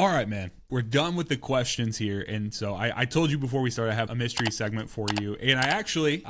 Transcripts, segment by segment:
All right, man. We're done with the questions here. And so I told you before we started, I have a mystery segment for you. And I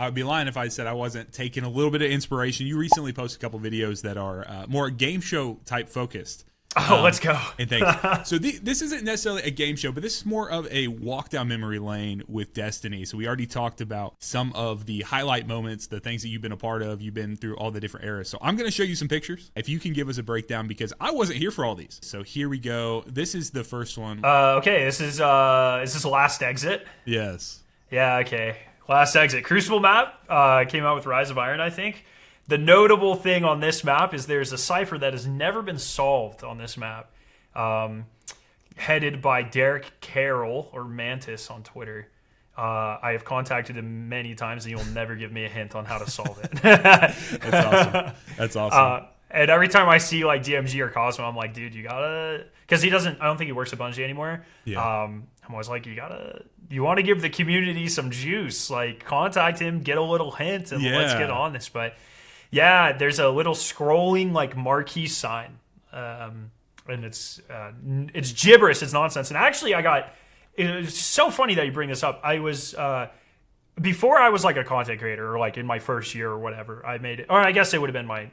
would be lying if I said I wasn't taking a little bit of inspiration. You recently posted a couple videos that are more game show type focused. Oh, let's go. And thanks. So this isn't necessarily a game show, but this is more of a walk down memory lane with Destiny. So we already talked about some of the highlight moments, the things that you've been a part of. You've been through all the different eras. So I'm going to show you some pictures. If you can give us a breakdown, because I wasn't here for all these. So here we go. This is the first one. Okay, is this Last Exit? Yes. Yeah, okay. Last Exit. Crucible map came out with Rise of Iron, I think. The notable thing on this map is there's a cipher that has never been solved on this map, headed by Derek Carroll, or Mantis on Twitter. I have contacted him many times, and he'll never give me a hint on how to solve it. That's awesome. That's awesome. And every time I see like DMG or Cosmo, I'm like, dude, you gotta, because he doesn't. I don't think he works at Bungie anymore. Yeah. I'm always like, you want to give the community some juice. Like, contact him, get a little hint, and let's get on this. But yeah, there's a little scrolling like marquee sign, and it's gibberish, it's nonsense. And actually, it's so funny that you bring this up. I was before I was like a content creator, or like in my first year or whatever. I made it, or I guess it would have been right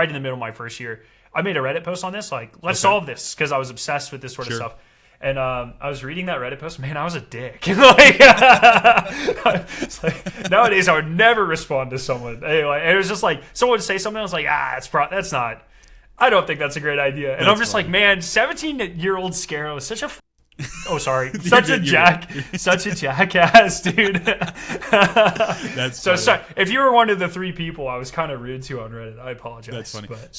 in the middle of my first year. I made a Reddit post on this, like, let's solve this, because I was obsessed with this sort of stuff. And I was reading that Reddit post. Man, I was a dick. It's like, nowadays, I would never respond to someone. Anyway, it was just like someone would say something. I was like, that's not. I don't think that's a great idea. And I'm just like, man, 17-year-old Skarrow is such a. Oh, sorry, such a jackass, dude. That's so sorry. If you were one of the three people I was kind of rude to on Reddit, I apologize. That's funny. But.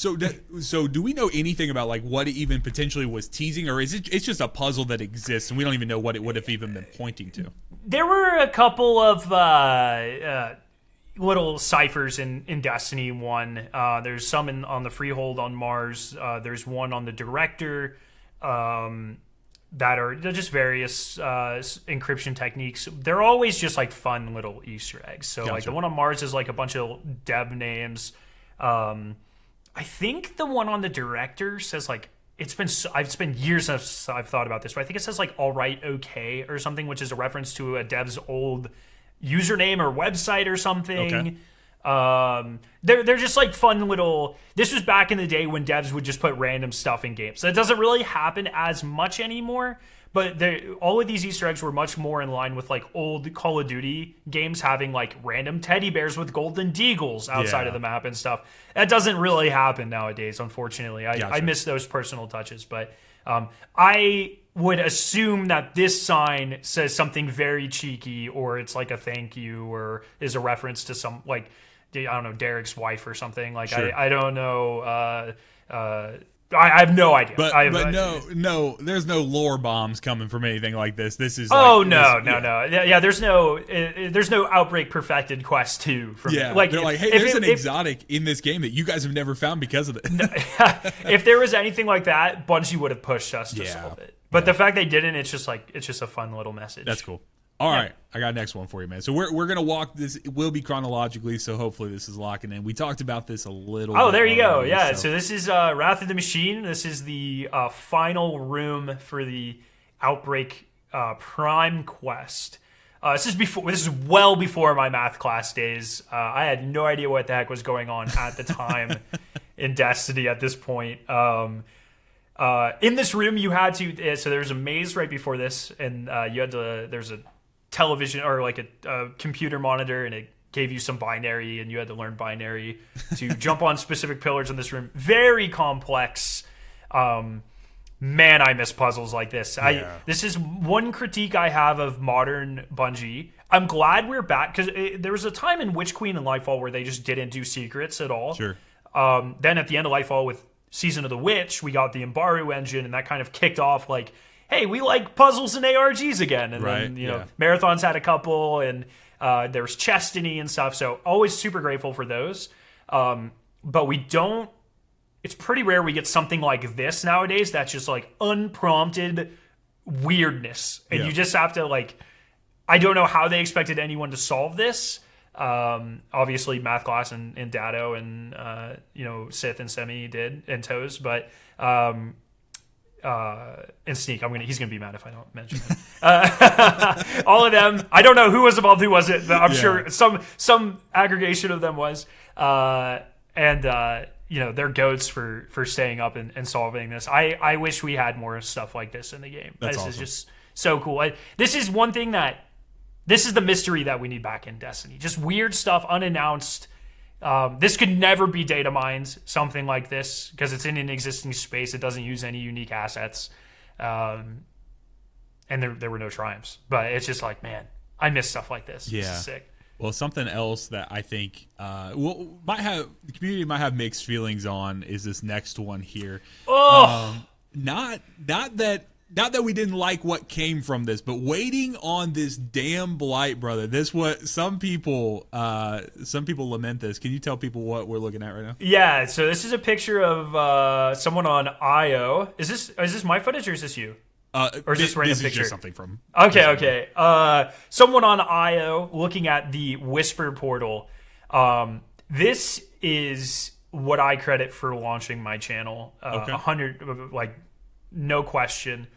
So do we know anything about like what it even potentially was teasing, or is it's just a puzzle that exists and we don't even know what it would have even been pointing to? There were a couple of little ciphers in Destiny 1. There's some on the Freehold on Mars. There's one on the Director. That are just various encryption techniques. They're always just like fun little Easter eggs. So like the one on Mars is like a bunch of dev names. I think the one on the Director says like it's been years since I've thought about this, but I think it says like all right, okay, or something, which is a reference to a dev's old username or website or something. Okay. They're just like fun little. This was back in the day when devs would just put random stuff in games. That doesn't really happen as much anymore. But all of these Easter eggs were much more in line with like old Call of Duty games having like random teddy bears with golden deagles outside of the map and stuff. That doesn't really happen nowadays, unfortunately. I miss those personal touches. But I would assume that this sign says something very cheeky, or it's like a thank you, or is a reference to some like. I don't know, Derek's wife or something. Like, sure. I don't know. I have no idea. But no, there's no lore bombs coming from anything like this. This is no. Yeah, there's no Outbreak Perfected Quest 2 from like they're like, hey, there's an exotic in this game that you guys have never found because of it. If there was anything like that, Bungie would have pushed us to solve it. But the fact they didn't, it's just a fun little message. That's cool. All right, I got next one for you, man. So we're gonna walk this. It will be chronologically, so hopefully this is locking in. We talked about this a little. Oh, there you go. Yeah. So this is Wrath of the Machine. This is the final room for the Outbreak Prime quest. This is well before my math class days. I had no idea what the heck was going on at the time in Destiny. At this point. In this room, you had to. So there's a maze right before this, and you had to. There's a television or like a computer monitor, and it gave you some binary, and you had to learn binary to jump on specific pillars in this room. Very complex. Man, I miss puzzles like this. This is one critique I have of modern Bungie. I'm glad we're back, because there was a time in Witch Queen and Lightfall where they just didn't do secrets at all. Sure. Then at the end of Lightfall with Season of the Witch, we got the Imbaru engine, and that kind of kicked off like, hey, we like puzzles and ARGs again. And then, Marathon's had a couple, and there was Chesstiny and stuff. So always super grateful for those. But we don't, it's pretty rare we get something like this nowadays that's just like unprompted weirdness. And you just have to like, I don't know how they expected anyone to solve this. Obviously math class and Dado and Sith and Semi did, and Toes, but and Sneak. He's gonna be mad if I don't mention it. All of them. I don't know who was involved, who was it, but I'm sure some aggregation of them was. They're goats for staying up and solving this. I wish we had more stuff like this in the game. This is just so cool. This is one thing this is the mystery that we need back in Destiny. Just weird stuff, unannounced. This could never be data mined, something like this, because it's in an existing space. It doesn't use any unique assets. And there were no triumphs. But it's just like, man, I miss stuff like this. Yeah. This is sick. Well, something else that I think the community might have mixed feelings on is this next one here. Oh, not that we didn't like what came from this, but waiting on this damn blight, brother. This what some people lament this. Can you tell people what we're looking at right now? Yeah. So this is a picture of someone on IO. Is this my footage or is this you? Or is this random this picture? Is just something from. Okay. Someone on IO looking at the Whisper portal. This is what I credit for launching my channel. 100, like, no question.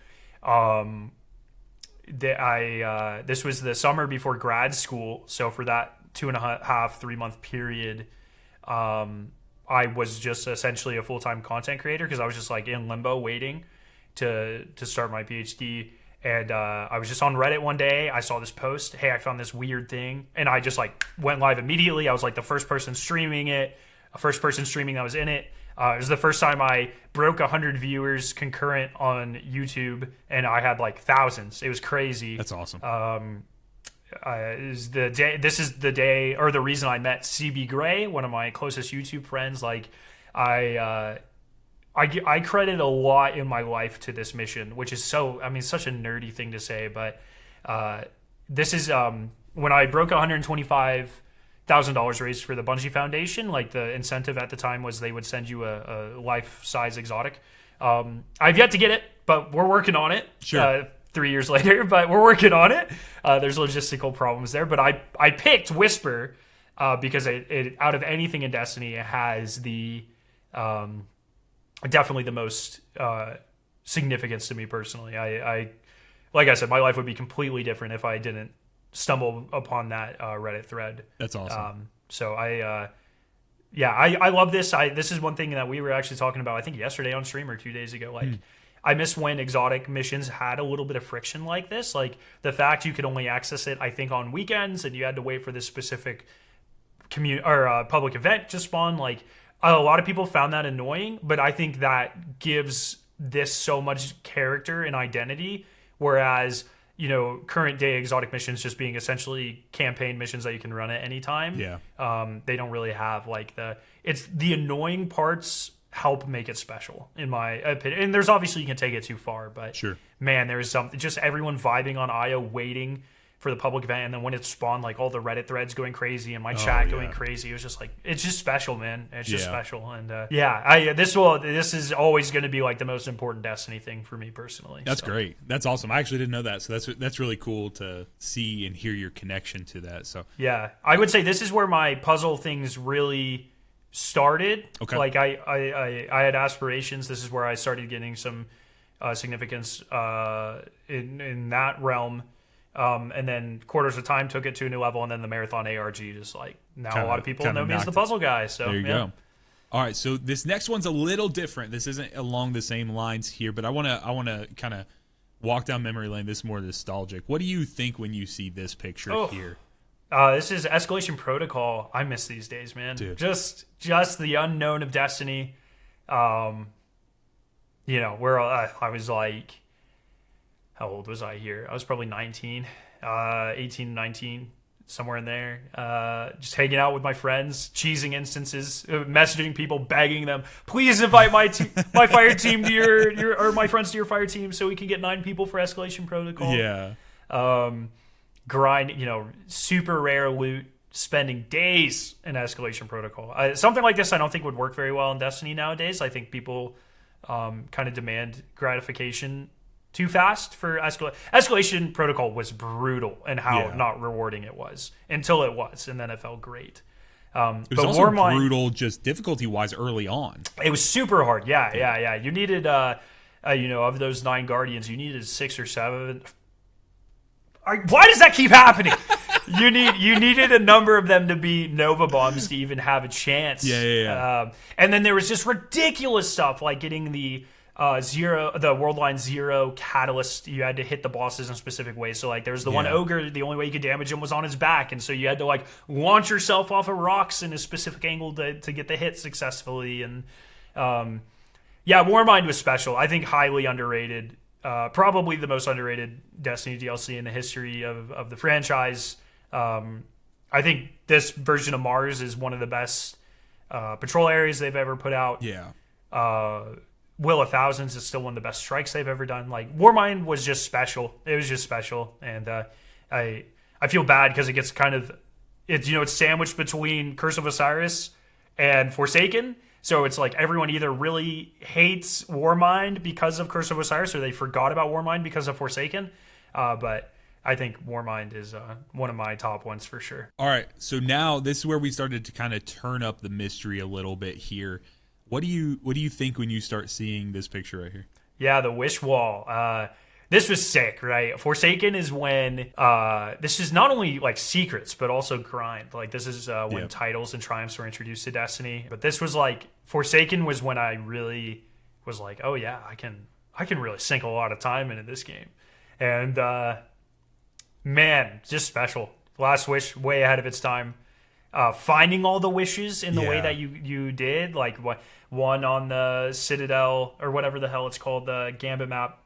This was the summer before grad school, so for that 2.5-3 month period, I was just essentially a full-time content creator because I was just like in limbo waiting to start my PhD. And I was just on Reddit one day. I saw this post. Hey, I found this weird thing. And I just like went live immediately. I was like the first person streaming it. First person streaming that was in it. It was the first time I broke 100 viewers concurrent on YouTube. And I had like thousands. It was crazy. That's awesome. This is the day or the reason I met CB Gray, one of my closest YouTube friends. Like I credit a lot in my life to this mission, which is such a nerdy thing to say, but this is when I broke $125,000 raised for the Bungie Foundation. Like the incentive at the time was they would send you a life-size exotic. I've yet to get it, but we're working on it. Sure. 3 years later, but we're working on it. There's logistical problems there, but I picked Whisper because it out of anything in Destiny, it has the definitely the most significance to me personally. I like I said, my life would be completely different if I didn't stumble upon that Reddit thread. That's awesome. So I love this. This is one thing that we were actually talking about, I think yesterday on stream or 2 days ago. Like, I miss when exotic missions had a little bit of friction like this. Like the fact you could only access it, I think, on weekends, and you had to wait for this specific public event to spawn. Like a lot of people found that annoying, but I think that gives this so much character and identity. Whereas, current day exotic missions just being essentially campaign missions that you can run at any time. Yeah. They don't really have like it's the annoying parts help make it special in my opinion. And there's obviously you can take it too far, but sure, man, there's something just everyone vibing on IO waiting for the public event, and then when it spawned, like all the Reddit threads going crazy and my chat going crazy. It was just like, it's just special, man. It's just special. And this is always going to be like the most important Destiny thing for me personally. That's great. That's awesome. I actually didn't know that. So that's really cool to see and hear your connection to that. So yeah, I would say this is where my puzzle things really started. Okay. Like I had aspirations. This is where I started getting some significance in that realm. And then Quarters of Time took it to a new level, and then the Marathon ARG just like now a lot of people know me as the puzzle guy. So there you go. All right, so this next one's a little different. This isn't along the same lines here, but I wanna kind of walk down memory lane. This is more nostalgic. What do you think when you see this picture here? This is Escalation Protocol. I miss these days, man. Dude. Just the unknown of Destiny. Where I was like, how old was I here? I was probably 19, 18, 19, somewhere in there. Just hanging out with my friends, cheesing instances, messaging people, begging them, please invite my fire team to your or my friends to your fire team so we can get 9 people for Escalation Protocol. Yeah. Grind, super rare loot, spending days in Escalation Protocol. Something like this I don't think would work very well in Destiny nowadays. I think people kind of demand gratification too fast for Escalation Protocol was brutal and how not rewarding it was until it was, and then it felt great. It was also brutal just difficulty-wise early on. It was super hard. Yeah. You needed of those 9 guardians, you needed 6 or 7. Why does that keep happening? You needed a number of them to be Nova bombs to even have a chance. Yeah. And then there was just ridiculous stuff like getting the World Line 0 catalyst. You had to hit the bosses in specific ways. So like there was the one ogre, the only way you could damage him was on his back, and so you had to like launch yourself off of rocks in a specific angle to get the hit successfully. And Warmind was special. I think highly underrated. Probably the most underrated Destiny DLC in the history of the franchise. I think this version of Mars is one of the best patrol areas they've ever put out. Will of Thousands is still one of the best strikes they've ever done. Like Warmind was just special. It was just special, and I feel bad because it gets kind of it's sandwiched between Curse of Osiris and Forsaken. So it's like everyone either really hates Warmind because of Curse of Osiris, or they forgot about Warmind because of Forsaken. But I think Warmind is one of my top ones for sure. All right, so now this is where we started to kind of turn up the mystery a little bit here. What do you think when you start seeing this picture right here? Yeah, the wish wall. This was sick, right? Forsaken is when this is not only like secrets, but also grind. Like this is when titles and triumphs were introduced to Destiny. But this was like Forsaken was when I really was like, oh yeah, I can really sink a lot of time into this game. And man, just special. Last Wish, way ahead of its time. Finding all the wishes in the way that you did, like one on the Citadel or whatever the hell it's called, the Gambit map.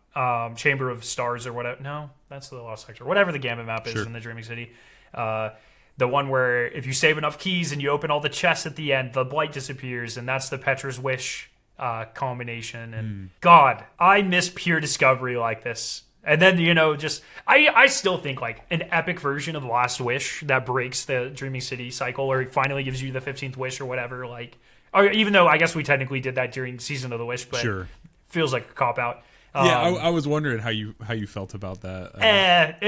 Chamber of Stars or whatever. No, that's the Lost Sector. Whatever the Gambit map is in the Dreaming City. The one where if you save enough keys and you open all the chests at the end, the blight disappears, and that's the Petra's Wish combination. And God, I miss pure discovery like this. And then, I still think like an epic version of Last Wish that breaks the Dreaming City cycle, or finally gives you the 15th wish or whatever. Like, or even though I guess we technically did that during Season of the Wish, but feels like a cop-out. I was wondering how you felt about that.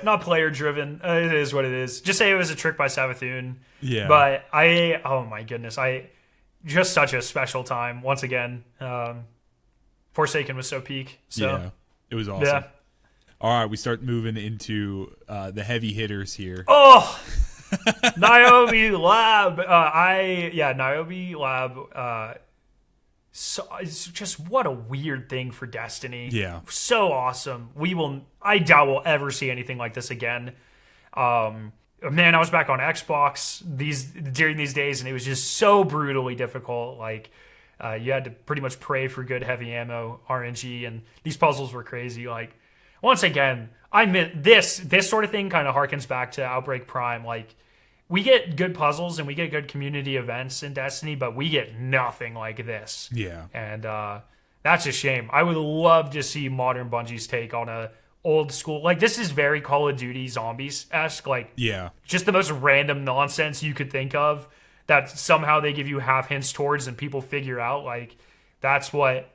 Not player driven. It is what it is. Just say it was a trick by Savathun. Yeah. But oh my goodness, just such a special time once again. Forsaken was so peak. So yeah, it was awesome. Yeah. All right, we start moving into the heavy hitters here. Oh, Niobe Lab. Niobe Lab. So it's just what a weird thing for Destiny. Yeah. So awesome. I doubt we'll ever see anything like this again. Man, I was back on Xbox during these days, and it was just so brutally difficult. Like, you had to pretty much pray for good heavy ammo RNG, and these puzzles were crazy. Like, once again, this sort of thing kind of harkens back to Outbreak Prime. Like, we get good puzzles and we get good community events in Destiny, but we get nothing like this. Yeah. And that's a shame. I would love to see modern Bungie's take on a old school. Like, this is very Call of Duty Zombies-esque. Like, just the most random nonsense you could think of that somehow they give you half hints towards and people figure out. Like, that's what...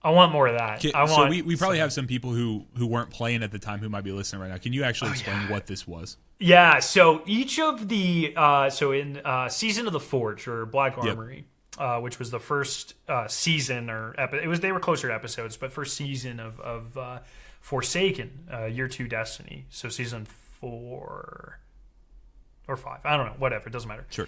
I want more of that. So we probably have some people who weren't playing at the time who might be listening right now. Can you actually explain what this was? Yeah, so each of the in Season of the Forge or Black Armory, which was the first season or they were closer episodes, but first season of Forsaken, Year 2 Destiny. So Season 4 or 5, I don't know, whatever, it doesn't matter. Sure.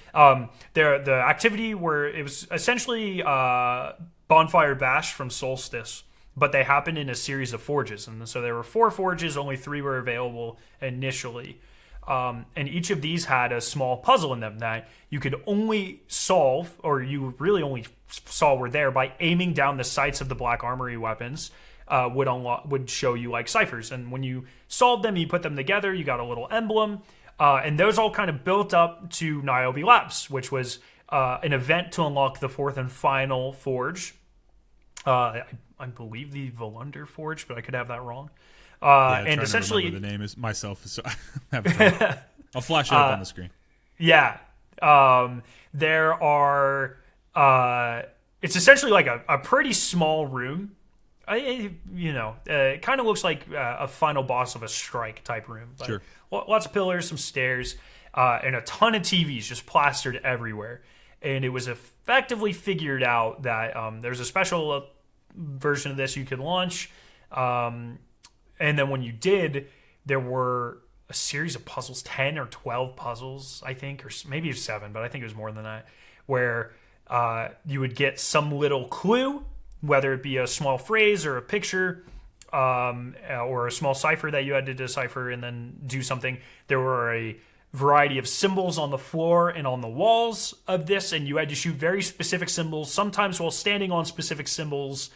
The activity where it was essentially Bonfire Bash from Solstice, but they happened in a series of forges, and so there were 4 forges, only 3 were available initially. And each of these had a small puzzle in them that you could only solve, or you really only saw were there by aiming down the sights of the Black Armory weapons. Would show you like ciphers, and when you solved them, you put them together, you got a little emblem, and those all kind of built up to Niobe Labs, which was an event to unlock the 4th and final forge. I believe the Volunder Forge, but I could have that wrong. And essentially, the name is myself. So I'll flash it up on the screen. Yeah, there are. It's essentially like a pretty small room. It kind of looks like a final boss of a Strike type room. But sure. Lots of pillars, some stairs, and a ton of TVs just plastered everywhere. And it was effectively figured out that there's a special version of this you could launch. And then when you did, there were a series of puzzles, 10 or 12 puzzles, I think, or maybe 7, but I think it was more than that, where you would get some little clue, whether it be a small phrase or a picture, or a small cipher that you had to decipher and then do something. There were a variety of symbols on the floor and on the walls of this, and you had to shoot very specific symbols, sometimes while standing on specific symbols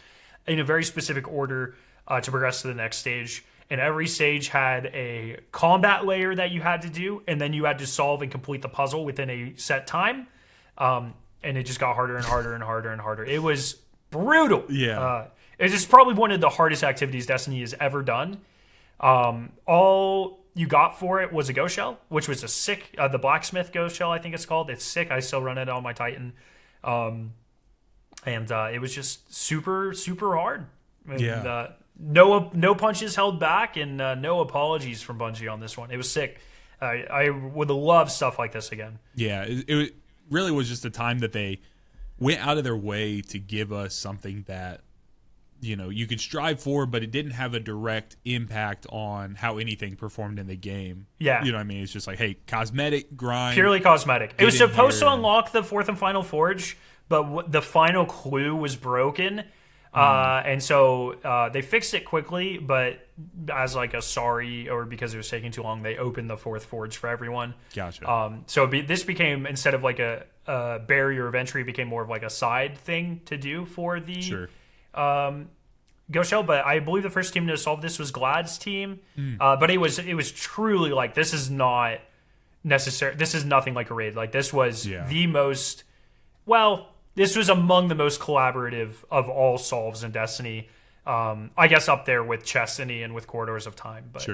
in a very specific order to progress to the next stage. And every stage had a combat layer that you had to do, and then you had to solve and complete the puzzle within a set time. And it just got harder and harder and harder and harder. It was brutal. Yeah. It is probably one of the hardest activities Destiny has ever done. All you got for it was a ghost shell, which was a sick, the blacksmith ghost shell, I think it's called. It's sick. I still run it on my Titan. And it was just super, super hard. And, no punches held back, and no apologies from Bungie on this one. It was sick. I would love stuff like this again. Yeah, it really was just a time that they went out of their way to give us something that, you know, you could strive for, but it didn't have a direct impact on how anything performed in the game. Yeah. You know what I mean? It's just like, hey, cosmetic grind. Purely cosmetic. It was supposed to unlock the fourth and final forge, but the final clue was broken. And so they fixed it quickly, but as like a sorry, or because it was taking too long, they opened the fourth forge for everyone. Gotcha. So this became, instead of like a barrier of entry, it became more of like a side thing to do for the Ghost Shell. But I believe the first team to solve this was Glad's team. But it was truly like, this is not necessary. This is nothing like a raid. Like this was the most, this was among the most collaborative of all solves in Destiny. I guess up there with Chesstiny and with Corridors of Time. But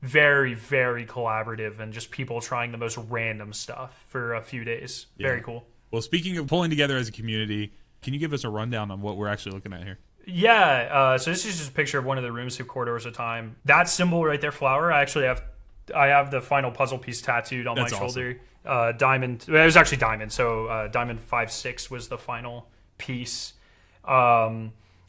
very, very collaborative, and just people trying the most random stuff for a few days. Very cool. Well, speaking of pulling together as a community, can you give us a rundown on what we're actually looking at here? Yeah, so this is just a picture of one of the rooms of Corridors of Time. That symbol right there, flower, I have the final puzzle piece tattooed on my shoulder. Diamond. It was actually diamond. So diamond 5/6 was the final piece.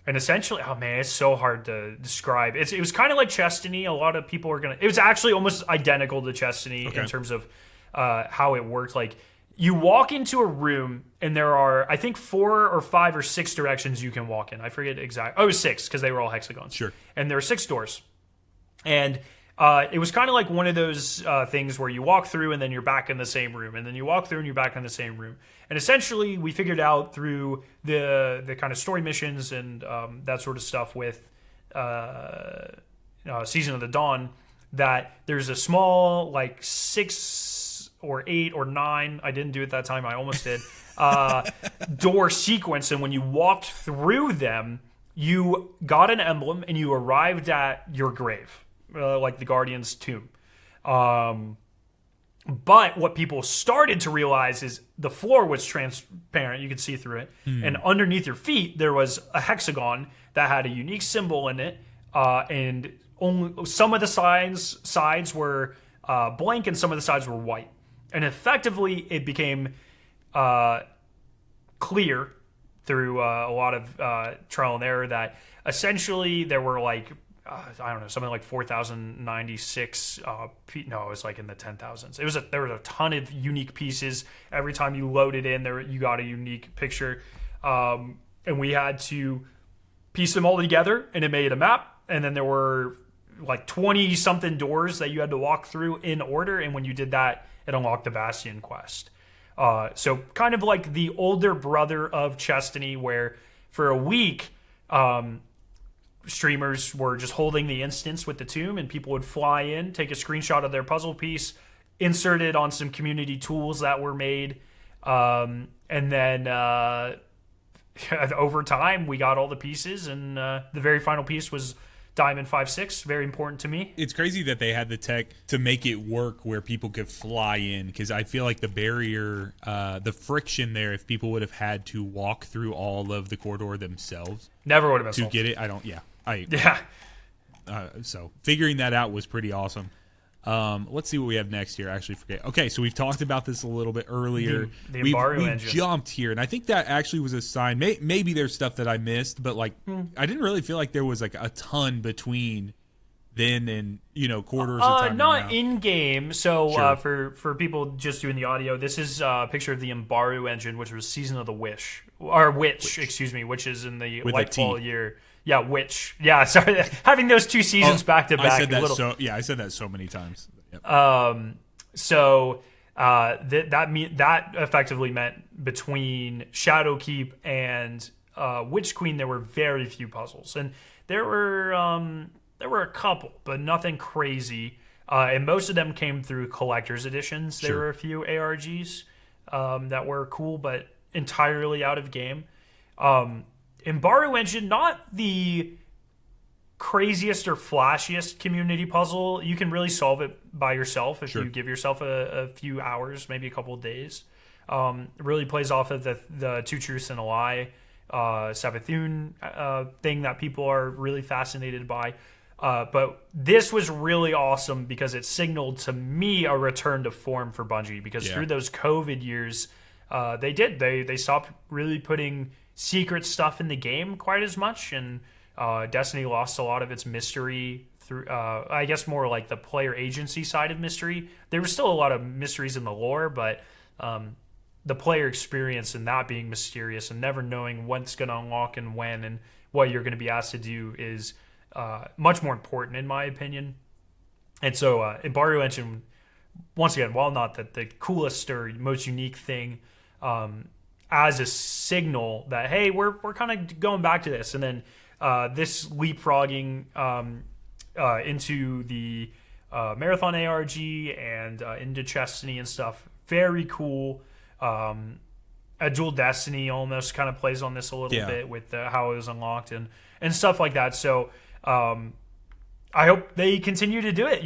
And essentially, oh man, it's so hard to describe. It was kind of like Chesstiny. A lot of people are gonna. It was actually almost identical to Chesstiny in terms of how it worked. Like you walk into a room, and there are, I think, 4 or 5 or 6 directions you can walk in. I forget exactly. Oh, it was 6 because they were all hexagons. Sure. And there are 6 doors, and it was kind of like one of those things where you walk through and then you're back in the same room, and then you walk through and you're back in the same room. And essentially, we figured out through the kind of story missions and that sort of stuff with Season of the Dawn that there's a small, like 6 or 8 or 9, I didn't do it that time, I almost did, door sequence. And when you walked through them, you got an emblem and you arrived at your grave. Like the Guardian's tomb. But what people started to realize is the floor was transparent. You could see through it. And underneath your feet, there was a hexagon that had a unique symbol in it. And only some of the sides were blank and some of the sides were white. And effectively, it became clear through a lot of trial and error that essentially there were like, I don't know, something like 4,096. No, it was like in the 10,000s. There was a ton of unique pieces. Every time you loaded in, you got a unique picture, and we had to piece them all together, and it made a map. And then there were like 20 something doors that you had to walk through in order. And when you did that, it unlocked the Bastion quest. So kind of like the older brother of Chesstiny, where for a week, streamers were just holding the instance with the tomb, and people would fly in, take a screenshot of their puzzle piece, insert it on some community tools that were made, and then over time we got all the pieces, and the very final piece was Diamond 5/6. Very important to me. It's crazy that they had the tech to make it work where people could fly in, because I feel like the barrier, the friction there, if people would have had to walk through all of the corridor themselves, never would have been to solved. get it. So figuring that out was pretty awesome. Let's see what we have next here. I actually forget. Okay, so we've talked about this a little bit earlier. The We've Engine. Jumped here, and I think that actually was a sign. Maybe there's stuff that I missed, but like I didn't really feel like there was like a ton between then and quarters of time. Not in game. So Sure. for people just doing the audio, this is a picture of the Imbaru Engine, which was Season of the Witch, excuse me, which is in the With a T. Lightfall year. Yeah, Witch. Yeah, sorry, having those two seasons back to back. I said that I said that so many times. Yep. So that effectively meant between Shadowkeep and Witch Queen, there were very few puzzles, and there were a couple, but nothing crazy. And most of them came through collector's editions. There were a few ARGs that were cool, but entirely out of game. Imbaru Engine, not the craziest or flashiest community puzzle. You can really solve it by yourself if you give yourself a few hours, maybe a couple of days. It really plays off of the Two Truths and a Lie Savathun thing that people are really fascinated by. But this was really awesome because it signaled to me a return to form for Bungie, because through those COVID years, they stopped really putting secret stuff in the game quite as much, and Destiny lost a lot of its mystery through I guess more like the player agency side of mystery. There was still a lot of mysteries in the lore, but the player experience and that being mysterious and never knowing what's going to unlock and when and what you're going to be asked to do is much more important, in my opinion. And so Imbaru Engine, once again, while not the coolest or most unique thing, as a signal that, hey, we're kind of going back to this. And then this leapfrogging into the Marathon ARG and into Chesstiny and stuff, very cool. A Dual Destiny almost kind of plays on this a little bit with how it was unlocked and stuff like that. So I hope they continue to do it.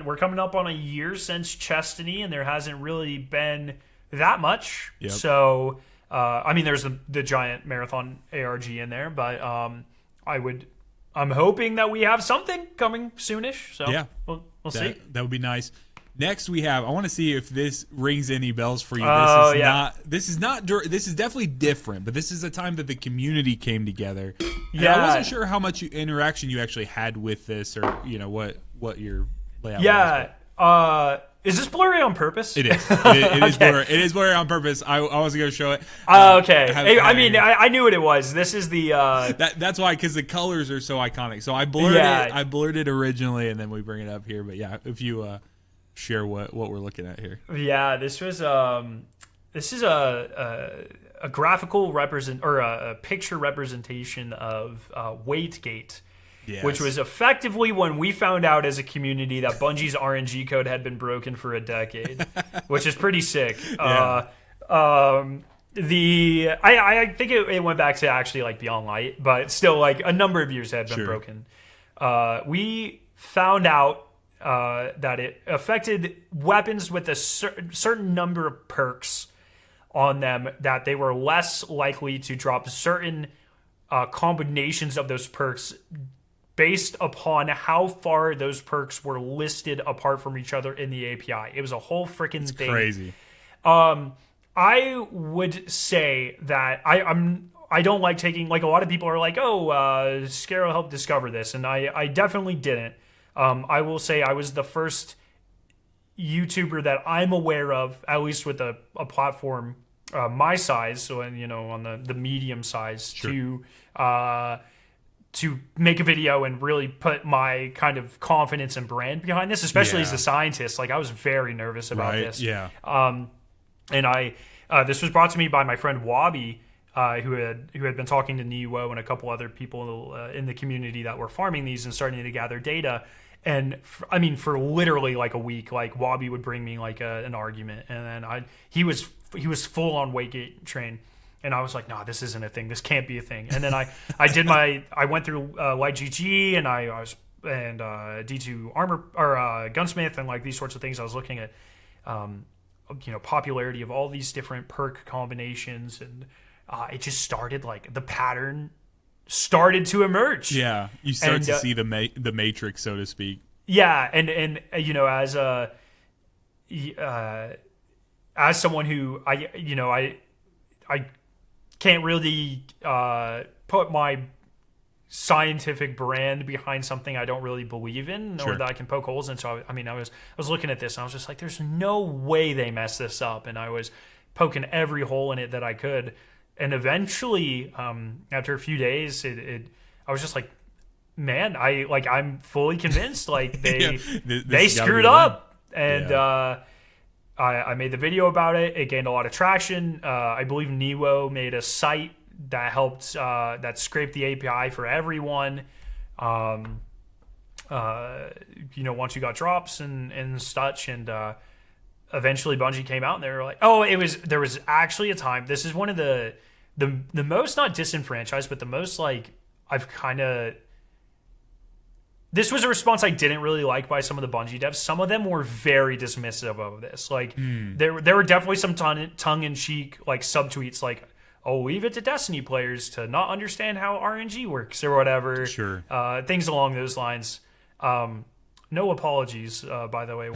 We're coming up on a year since Chesstiny, and there hasn't really been that much. Yep. So there's the giant Marathon ARG in there, but I'm hoping that we have something coming soonish. So yeah, we'll see. That would be nice. Next we have, I want to see if this rings any bells for you. This is definitely different, but this is a time that the community came together. And I wasn't sure how much interaction you actually had with this, or what your layout was. Is this blurry on purpose? It is. It is blurry. It is blurry on purpose. I wasn't going to show it. Okay. I knew what it was. This is the... That's why, because the colors are so iconic. So I blurred it. I blurred it originally, and then we bring it up here. But yeah, if you share what we're looking at here. Yeah, this is a graphical a picture representation of Waitgate. Yes. Which was effectively when we found out as a community that Bungie's RNG code had been broken for a decade, which is pretty sick. Yeah. I think it went back to actually like Beyond Light, but still like a number of years had been broken. We found out that it affected weapons with a certain number of perks on them, that they were less likely to drop certain combinations of those perks based upon how far those perks were listed apart from each other in the API. It was a whole freaking thing. Crazy. I would say that I don't like taking, like, a lot of people are like, Skarrow helped discover this, and I definitely didn't. I will say I was the first YouTuber that I'm aware of, at least with a platform my size, so on the medium size, to make a video and really put my kind of confidence and brand behind this, especially as a scientist. Like, I was very nervous about this. Yeah. And this was brought to me by my friend Wabi, who had been talking to Niobe and a couple other people in the community that were farming these and starting to gather data. And for literally like a week, like Wabi would bring me like an argument, and then he was full on Waitgate train. And I was like, nah, this isn't a thing. This can't be a thing. And then I went through Light GG, and I was D2 armor or gunsmith and like these sorts of things. I was looking at popularity of all these different perk combinations, and it just started, like, the pattern started to emerge. Yeah, you start to see the matrix, so to speak. yeah, and as someone who I can't really put my scientific brand behind something I don't really believe in, or that I can poke holes in. So I was looking at this and I was just like, there's no way they messed this up, and I was poking every hole in it that I could, and eventually, after a few days, I was just like, man, I'm fully convinced, like they screwed up, and I made the video about it. It gained a lot of traction. I believe Niobe made a site that helped that scraped the API for everyone. Once you got drops and such, and eventually Bungie came out and they were like, oh, there was actually a time. This is one of the most, not disenfranchised, but the most, like, I've kind of. This was a response I didn't really like by some of the Bungie devs. Some of them were very dismissive of this. Like, there were definitely some tongue-in-cheek, like, subtweets, like, oh, leave it to Destiny players to not understand how RNG works or whatever. Sure. Things along those lines. No apologies, by the way,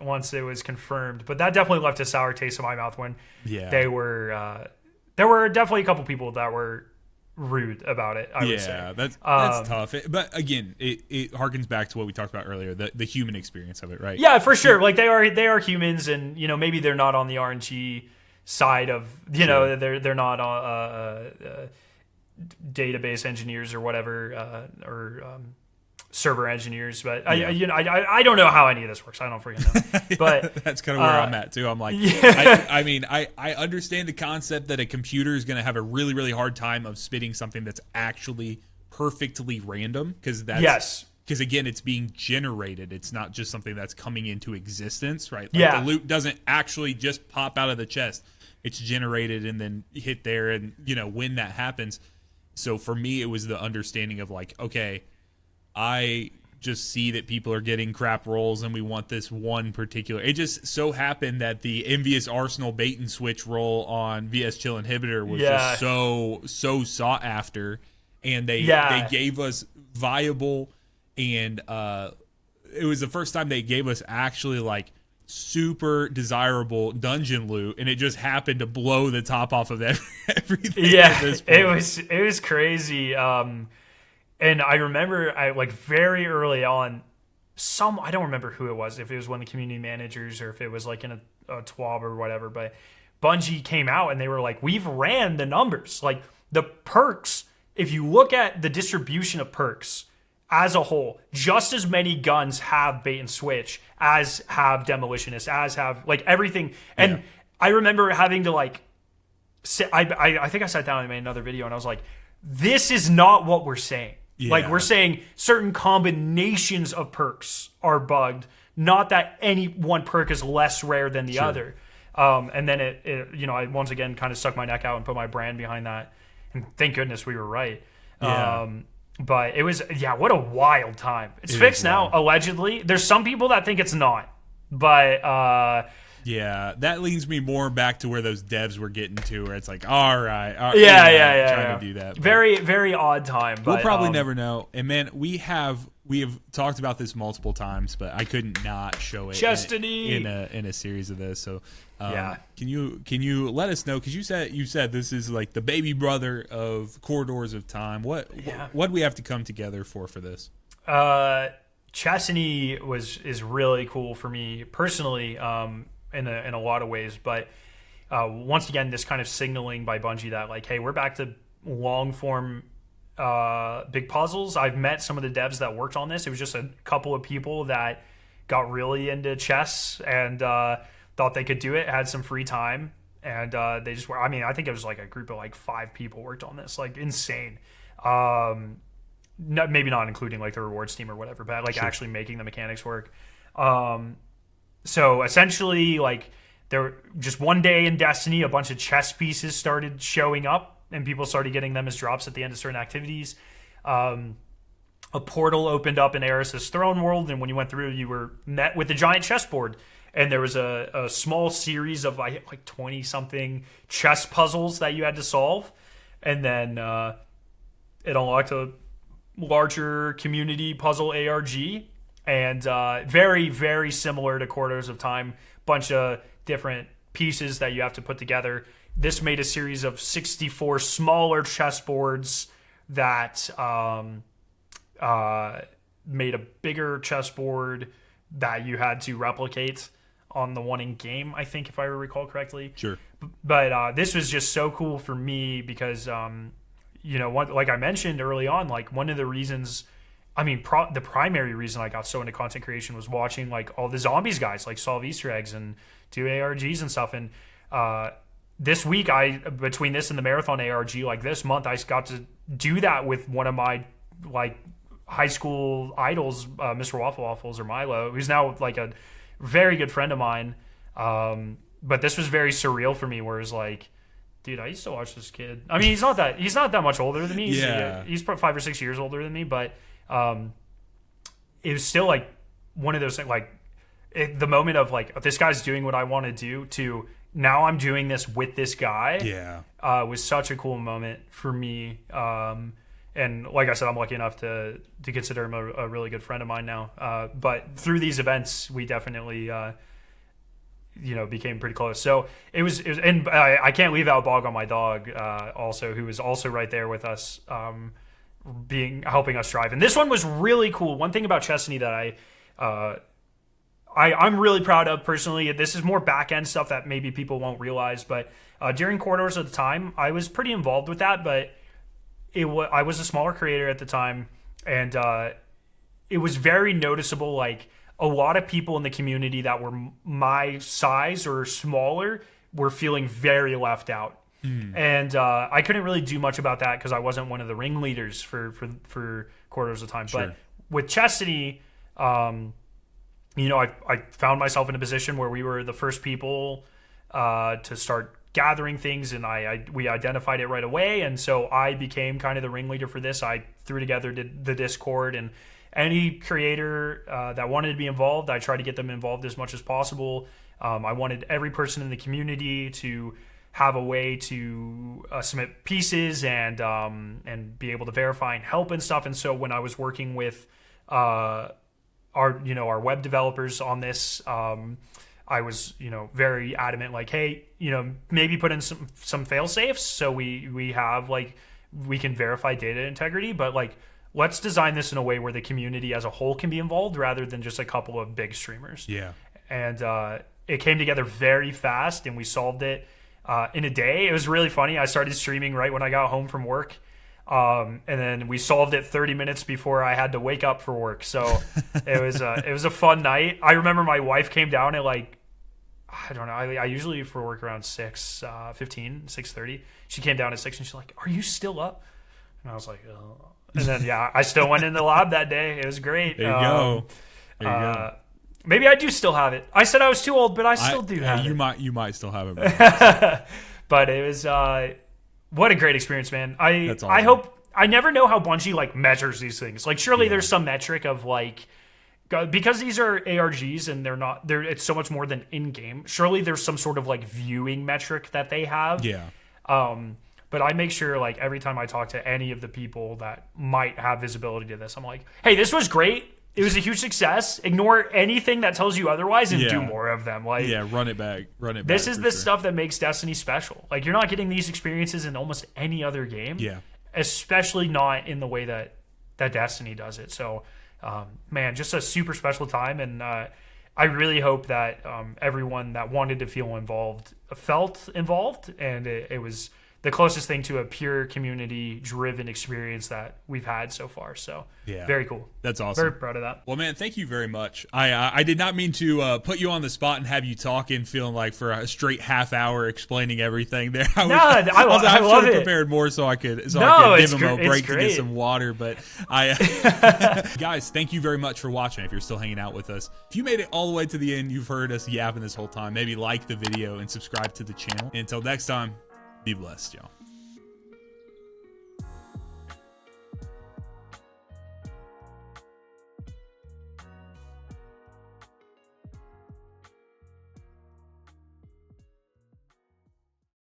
once it was confirmed. But that definitely left a sour taste in my mouth when they were... there were definitely a couple people that were rude about it, I would say. That's tough. But again, it harkens back to what we talked about earlier, the human experience of it, right? Yeah, for sure. Like, they are humans, and maybe they're not on the RNG side of, they're not on database engineers or whatever, or server engineers, but I don't know how any of this works. I don't freaking know. But that's kind of where I'm at too. I'm like, I understand the concept that a computer is going to have a really, really hard time of spitting something that's actually perfectly random, because again, it's being generated. It's not just something that's coming into existence, right? Like, the loot doesn't actually just pop out of the chest. It's generated and then hit there, and when that happens. So for me, it was the understanding of, like, okay, I just see that people are getting crap rolls, and we want this one particular. It just so happened that the Envious Arsenal bait and switch roll on VS Chill Inhibitor was just so sought after, and they gave us viable, and it was the first time they gave us actually, like, super desirable dungeon loot, and it just happened to blow the top off of everything. Yeah, it was crazy. And I remember, very early on, I don't remember who it was, if it was one of the community managers or if it was like in a TWAB or whatever, but Bungie came out and they were like, we've ran the numbers. Like, the perks, if you look at the distribution of perks as a whole, just as many guns have bait and switch as have demolitionists, as have, like, everything. And I remember having to, like, I think I sat down and made another video and I was like, this is not what we're saying. Yeah. Like, we're saying certain combinations of perks are bugged, not that any one perk is less rare than the other. And then I once again kind of stuck my neck out and put my brand behind that. And thank goodness we were right. Yeah. But it was, what a wild time. It's fixed now, allegedly. There's some people that think it's not. But... yeah, that leads me more back to where those devs were getting to, where it's like, all right. Trying to do that. But very, very odd time. But, we'll probably never know. And man, we have talked about this multiple times, but I couldn't not show it Chesstiny in a series of this. So can you let us know? Because you said this is like the baby brother of Corridors of Time. What do we have to come together for this? Chesstiny is really cool for me personally. In a lot of ways, but once again, this kind of signaling by Bungie that, like, hey, we're back to long form big puzzles. I've met some of the devs that worked on this. It was just a couple of people that got really into chess and thought they could do it, had some free time, and they just were. I mean, I think it was like a group of like 5 people worked on this, like, insane. Maybe not including like the rewards team or whatever, but like actually making the mechanics work. So essentially, like, there just one day in Destiny, a bunch of chess pieces started showing up, and people started getting them as drops at the end of certain activities. A portal opened up in Eris's throne world, and when you went through, you were met with a giant chessboard, and there was a small series of like 20-something chess puzzles that you had to solve, and then it unlocked a larger community puzzle ARG. and very, very similar to Quarters of Time. Bunch of different pieces that you have to put together. This made a series of 64 smaller chessboards that made a bigger chessboard that you had to replicate on the one in game, I think, if I recall correctly. Sure. But this was just so cool for me because, like I mentioned early on, like one of the reasons, the primary reason I got so into content creation was watching like all the zombies guys like solve Easter eggs and do ARGs and stuff. And this week, between this and the marathon ARG, like this month, I got to do that with one of my like high school idols, Mr. Waffle Waffles or Milo, who's now like a very good friend of mine. But this was very surreal for me, whereas like, dude, I used to watch this kid. I mean, he's not that much older than me. Yeah. He's probably 5 or 6 years older than me, but it was still like one of those things, like the moment of like, this guy's doing what I want to do to now I'm doing this with this guy. Yeah. Was such a cool moment for me. And like I said, I'm lucky enough to consider him a really good friend of mine now. But through these events, we definitely, became pretty close. So it was and I can't leave out Bog on my dog, also, who was also right there with us, helping us drive. And this one was really cool. One thing about Chesstiny that I'm really proud of personally. This is more back end stuff that maybe people won't realize, but during Quarters of the Time, I was pretty involved with that, but I was a smaller creator at the time, and it was very noticeable. Like a lot of people in the community that were my size or smaller were feeling very left out. And I couldn't really do much about that because I wasn't one of the ringleaders for Quarters of the Time. Sure. But with Chesstiny, I found myself in a position where we were the first people to start gathering things, and we identified it right away, and so I became kind of the ringleader for this. I threw together the Discord, and any creator that wanted to be involved, I tried to get them involved as much as possible. I wanted every person in the community to have a way to submit pieces and be able to verify and help and stuff. And so when I was working with our web developers on this, I was, very adamant, like, hey, maybe put in some fail safes so we have like we can verify data integrity, but like let's design this in a way where the community as a whole can be involved rather than just a couple of big streamers. Yeah. And it came together very fast, and we solved it in a day. It was really funny. I started streaming right when I got home from work. And then we solved it 30 minutes before I had to wake up for work. So it was a fun night. I remember my wife came down at like, I don't know. I usually leave for work around 6:30. She came down at 6 and she's like, "Are you still up?" And I was like, "Oh." And then I still went in the lab that day. It was great. There you go. There you go. Maybe I do still have it. I said I was too old, but I still do have it. You might still have it. But it was what a great experience, man. That's awesome. I hope I never know how Bungie like measures these things. Like surely there's some metric of like, because these are ARGs and it's so much more than in-game. Surely there's some sort of like viewing metric that they have. Yeah. But I make sure like every time I talk to any of the people that might have visibility to this, I'm like, hey, this was great. It was a huge success. Ignore anything that tells you otherwise and do more of them. Like, run it back. This is the stuff that makes Destiny special. Like you're not getting these experiences in almost any other game. Yeah. Especially not in the way that Destiny does it. So, man, just a super special time. And I really hope that everyone that wanted to feel involved felt involved. And it was the closest thing to a pure community-driven experience that we've had so far. So, very cool. That's awesome. Very proud of that. Well, man, thank you very much. I did not mean to put you on the spot and have you talking, feeling like for a straight half hour explaining everything there. I love it. Prepared more so I could give him a break to get some water. But guys, thank you very much for watching. If you're still hanging out with us, if you made it all the way to the end, you've heard us yapping this whole time. Maybe like the video and subscribe to the channel. Until next time. Be blessed, y'all.